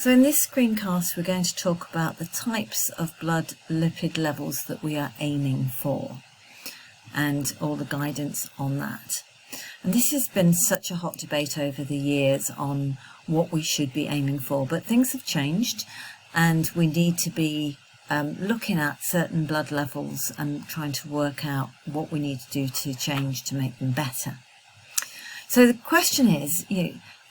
So in this screencast, we're going to talk about the types of blood lipid levels that we are aiming for and all the guidance on that. And this has been such a hot debate over the years on what we should be aiming for, but things have changed and we need to be looking at certain blood levels and trying to work out what we need to do to change to make them better. So the question is,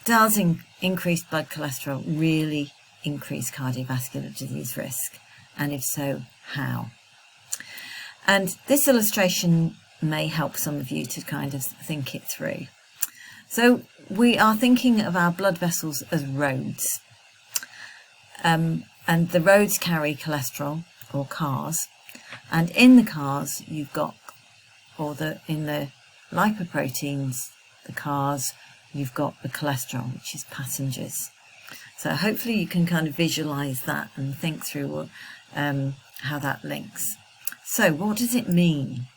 does increased blood cholesterol really increase cardiovascular disease risk? And if so, how? And this illustration may help some of you to kind of think it through. So we are thinking of our blood vessels as roads. And the roads carry cholesterol, or cars. And in the cars, you've got, in the lipoproteins, the cars, you've got the cholesterol, which is passengers. So hopefully you can kind of visualize that and think through how that links. So what does it mean?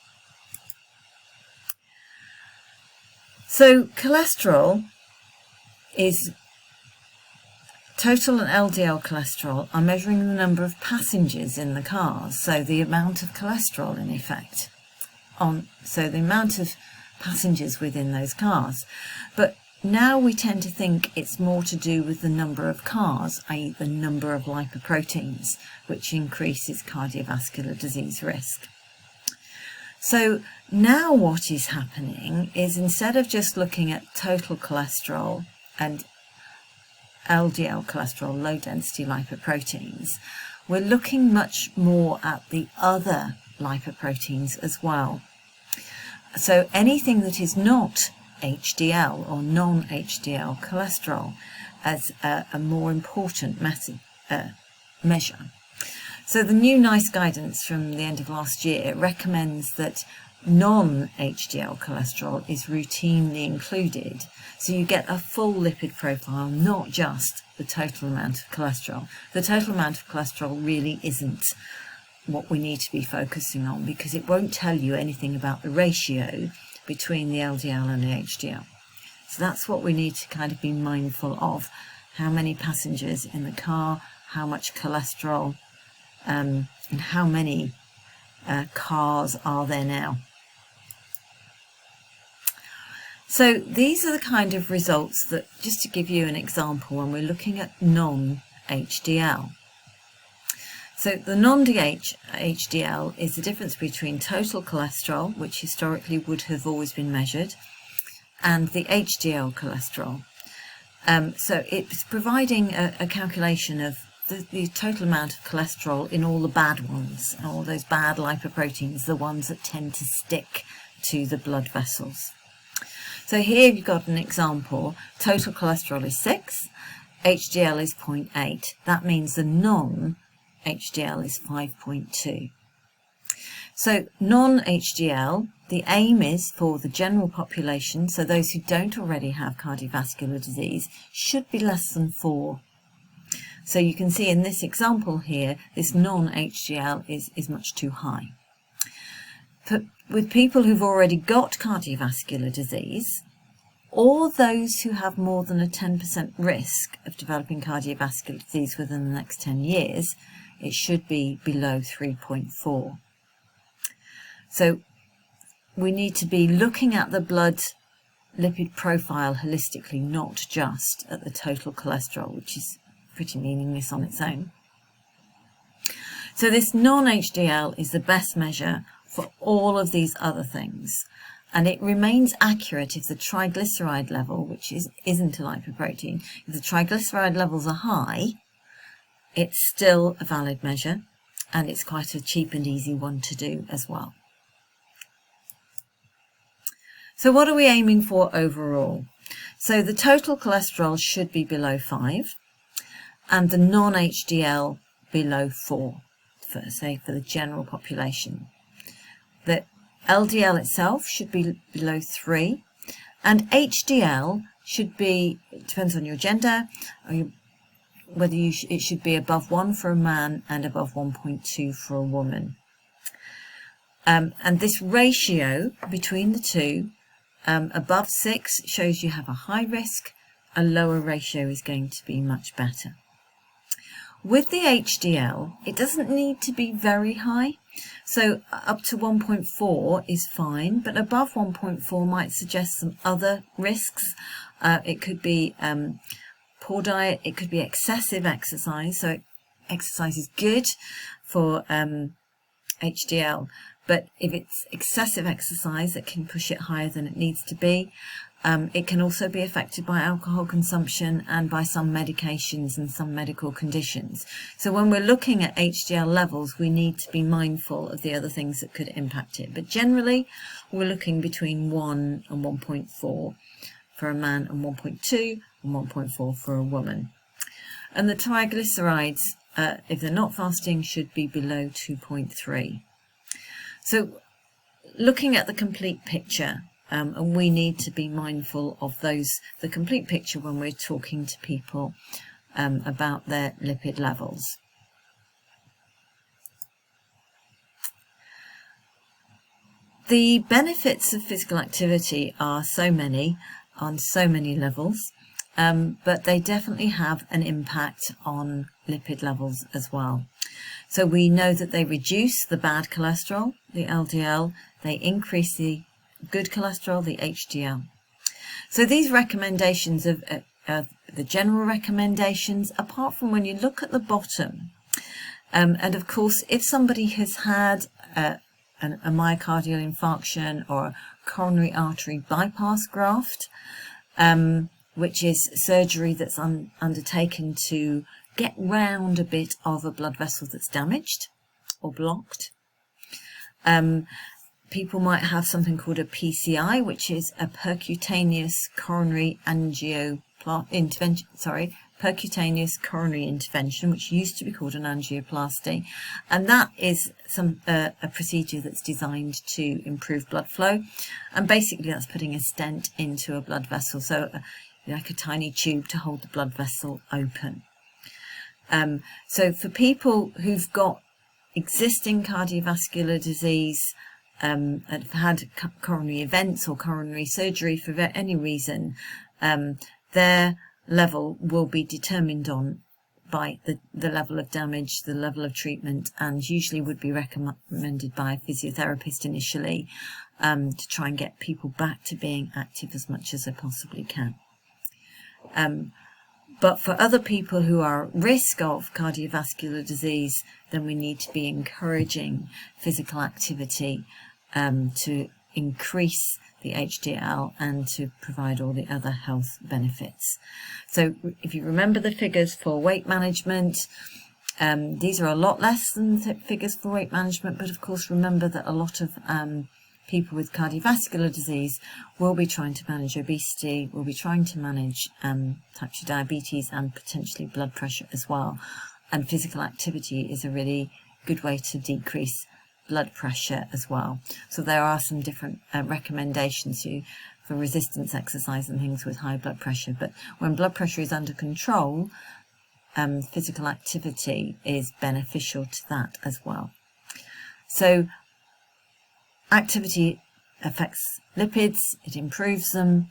So cholesterol is total and LDL cholesterol are measuring the number of passengers in the cars, so the amount of cholesterol in effect so the amount of passengers within those cars. But now we tend to think it's more to do with the number of cars, i.e. the number of lipoproteins, which increases cardiovascular disease risk. So now what is happening is, instead of just looking at total cholesterol and LDL cholesterol, low density lipoproteins, we're looking much more at the other lipoproteins as well. So anything that is not HDL or non-HDL cholesterol as a more important measure. So the new NICE guidance from the end of last year recommends that non-HDL cholesterol is routinely included, so you get a full lipid profile, not just the total amount of cholesterol. The total amount of cholesterol really isn't what we need to be focusing on, because it won't tell you anything about the ratio between the LDL and the HDL. So that's what we need to kind of be mindful of. How many passengers in the car, how much cholesterol, and how many cars are there now. So these are the kind of results that, just to give you an example, when we're looking at non-HDL. So the non-HDL is the difference between total cholesterol, which historically would have always been measured, and the HDL cholesterol. So it's providing a calculation of the total amount of cholesterol in all the bad ones, all those bad lipoproteins, the ones that tend to stick to the blood vessels. So here you've got an example. Total cholesterol is 6, HDL is 0.8. That means the non-HDL is 5.2. So non-HDL, the aim is for the general population, so those who don't already have cardiovascular disease, should be less than 4. So you can see in this example here, this non-HDL is much too high. But with people who've already got cardiovascular disease, or those who have more than a 10% risk of developing cardiovascular disease within the next 10 years, it should be below 3.4. So we need to be looking at the blood lipid profile holistically, not just at the total cholesterol, which is pretty meaningless on its own. So this non-HDL is the best measure for all of these other things, and it remains accurate if the triglyceride level, which isn't a lipoprotein, if the triglyceride levels are high, it's still a valid measure, and it's quite a cheap and easy one to do as well. So what are we aiming for overall? So the total cholesterol should be below 5, and the non-HDL below 4, for the general population. The LDL itself should be below 3, and HDL should be, it depends on your gender, whether it should be above 1 for a man and above 1.2 for a woman. And this ratio between the two, above 6 shows you have a high risk, a lower ratio is going to be much better. With the HDL, it doesn't need to be very high. So up to 1.4 is fine, but above 1.4 might suggest some other risks. It could be poor diet, it could be excessive exercise. So exercise is good for HDL, but if it's excessive exercise, it can push it higher than it needs to be. It can also be affected by alcohol consumption and by some medications and some medical conditions. So when we're looking at HDL levels, we need to be mindful of the other things that could impact it. But generally, we're looking between 1 and 1.4 for a man and 1.2 and 1.4 for a woman. And the triglycerides, if they're not fasting, should be below 2.3. So looking at the complete picture, and we need to be mindful of the complete picture when we're talking to people about their lipid levels. The benefits of physical activity are so many on so many levels, but they definitely have an impact on lipid levels as well. So we know that they reduce the bad cholesterol, the LDL, they increase the good cholesterol, the HDL. So these recommendations of the general recommendations, apart from when you look at the bottom, and of course if somebody has had a myocardial infarction or a coronary artery bypass graft, which is surgery that's undertaken to get round a bit of a blood vessel that's damaged or blocked. People might have something called a PCI, which is a percutaneous coronary percutaneous coronary intervention, which used to be called an angioplasty, and that is a procedure that's designed to improve blood flow, and basically that's putting a stent into a blood vessel, so like a tiny tube to hold the blood vessel open. So for people who've got existing cardiovascular disease, and have had coronary events or coronary surgery for any reason, their level will be determined on by the level of damage, the level of treatment, and usually would be recommended by a physiotherapist initially, to try and get people back to being active as much as they possibly can. But for other people who are at risk of cardiovascular disease, then we need to be encouraging physical activity to increase the HDL and to provide all the other health benefits. So if you remember the figures for weight management, these are a lot less than the figures for weight management, but of course remember that a lot of people with cardiovascular disease will be trying to manage obesity, will be trying to manage type 2 diabetes and potentially blood pressure as well. And physical activity is a really good way to decrease blood pressure as well. So there are some different recommendations for resistance exercise and things with high blood pressure. But when blood pressure is under control, physical activity is beneficial to that as well. So activity affects lipids, it improves them,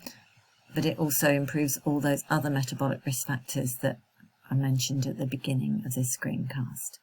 but it also improves all those other metabolic risk factors that I mentioned at the beginning of this screencast.